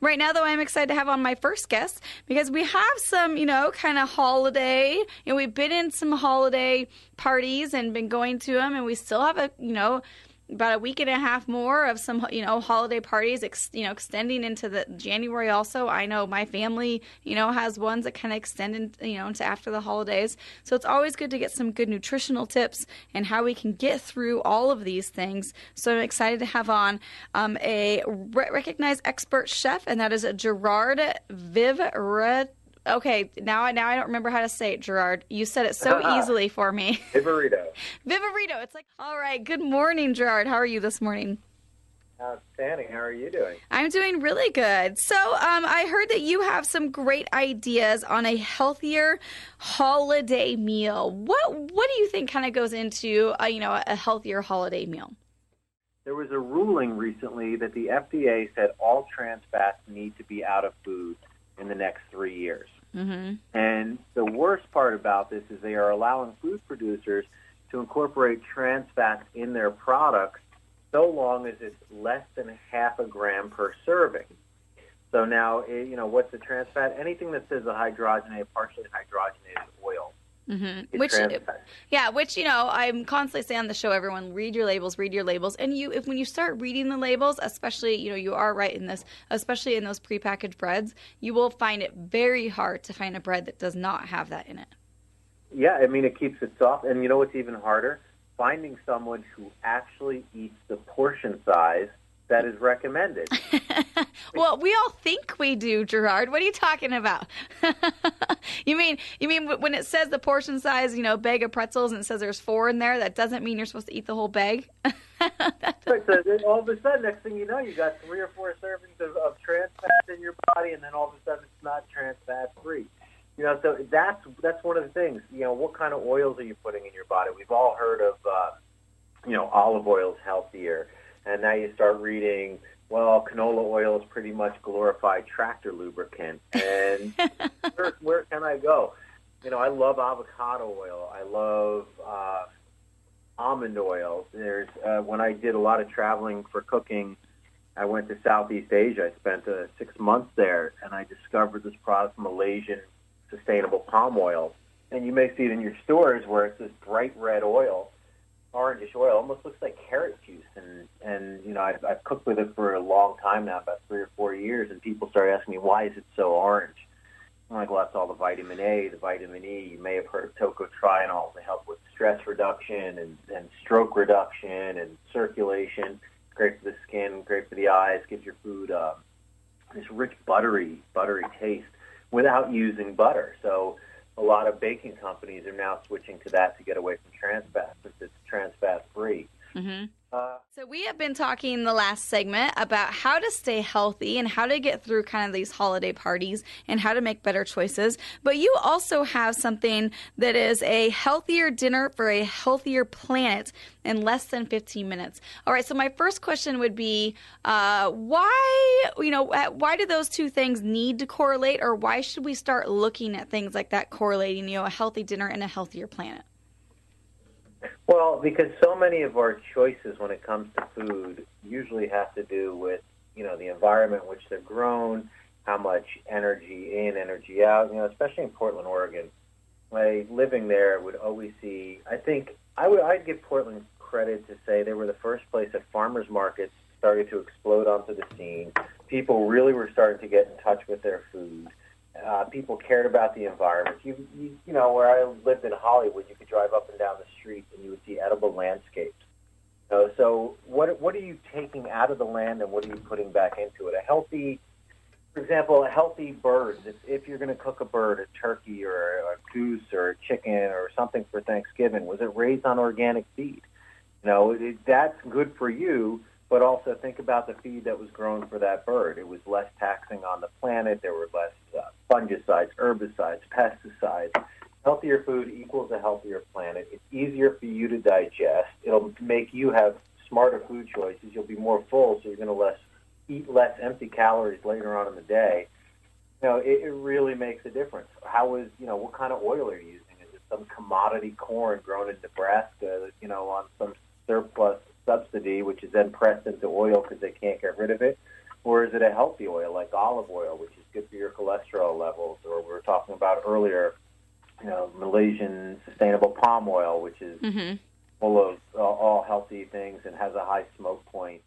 Right now, though, I'm excited to have on my first guest because we have some, kind of holiday. We've been in some holiday parties and been going to them, and we still have about a week and a half more of some, holiday parties, extending into the January also. I know my family, has ones that kind of extend into after the holidays. So it's always good to get some good nutritional tips and how we can get through all of these things. So I'm excited to have on a recognized expert chef, and that is Gerard Viverito. Okay, now I don't remember how to say it, Gerard. You said it so easily for me. Viverito. Viverito. It's like, all right. Good morning, Gerard. How are you this morning? Outstanding. How are you doing? I'm doing really good. So I heard that you have some great ideas on a healthier holiday meal. What do you think kind of goes into a healthier holiday meal? There was a ruling recently that the FDA said all trans fats need to be out of food in the next 3 years. Mm-hmm. And the worst part about this is they are allowing food producers to incorporate trans fats in their products so long as it's less than half a gram per serving. So now, what's a trans fat? Anything that says a hydrogenated, partially hydrogenated oil. Mm-hmm. Which I'm constantly saying on the show, everyone, read your labels. And when you start reading the labels, especially, you are right in this, especially in those prepackaged breads, you will find it very hard to find a bread that does not have that in it. Yeah, it keeps it soft. And you know what's even harder? Finding someone who actually eats the portion size that is recommended. Well, we all think we do, Gerard. What are you talking about? You mean when it says the portion size, bag of pretzels, and it says there's 4 in there, that doesn't mean you're supposed to eat the whole bag? Right, so then all of a sudden, next thing you know, you got 3 or 4 servings of trans fats in your body, and then all of a sudden it's not trans fat free. So that's one of the things. What kind of oils are you putting in your body? We've all heard of, olive oil is healthier. And now you start reading, well, canola oil is pretty much glorified tractor lubricant. And where can I go? I love avocado oil. I love almond oil. There's when I did a lot of traveling for cooking, I went to Southeast Asia. I spent 6 months there, and I discovered this product, Malaysian sustainable palm oil. And you may see it in your stores where it's this bright red oil, orangish oil, almost looks like carrot juice. And I've cooked with it for a long time now, about 3 or 4 years, and people start asking me, why is it so orange? I'm like, well, that's all the vitamin A, the vitamin E. You may have heard of tocotrienol to help with stress reduction and stroke reduction and circulation. It's great for the skin, great for the eyes, gives your food this rich, buttery taste without using butter. So a lot of baking companies are now switching to that to get away from trans fat, since it's trans fat free. Mm-hmm. So we have been talking in the last segment about how to stay healthy and how to get through kind of these holiday parties and how to make better choices. But you also have something that is a healthier dinner for a healthier planet in less than 15 minutes. All right. So my first question would be, why do those two things need to correlate, or why should we start looking at things like that correlating, a healthy dinner and a healthier planet? Well, because so many of our choices when it comes to food usually have to do with, the environment in which they're grown, how much energy in, energy out, especially in Portland, Oregon. Living there would always see, I think, I'd give Portland credit to say they were the first place that farmers markets started to explode onto the scene. People really were starting to get in touch with their food. People cared about the environment. Where I lived in Hollywood, you could drive up and down the street and you would see edible landscapes. So what are you taking out of the land and what are you putting back into it? For example, a healthy bird. If you're going to cook a bird, a turkey or a goose or a chicken or something for Thanksgiving, was it raised on organic feed? That's good for you. But also think about the feed that was grown for that bird. It was less taxing on the planet. There were less fungicides, herbicides, pesticides. Healthier food equals a healthier planet. It's easier for you to digest. It'll make you have smarter food choices. You'll be more full, so you're going to eat less empty calories later on in the day. It really makes a difference. What kind of oil are you using? Is it some commodity corn grown in Nebraska, on some surplus subsidy, which is then pressed into oil because they can't get rid of it? Or is it a healthy oil like olive oil, which is good for your cholesterol levels? Or we were talking about earlier, Malaysian sustainable palm oil, which is full of all healthy things and has a high smoke point.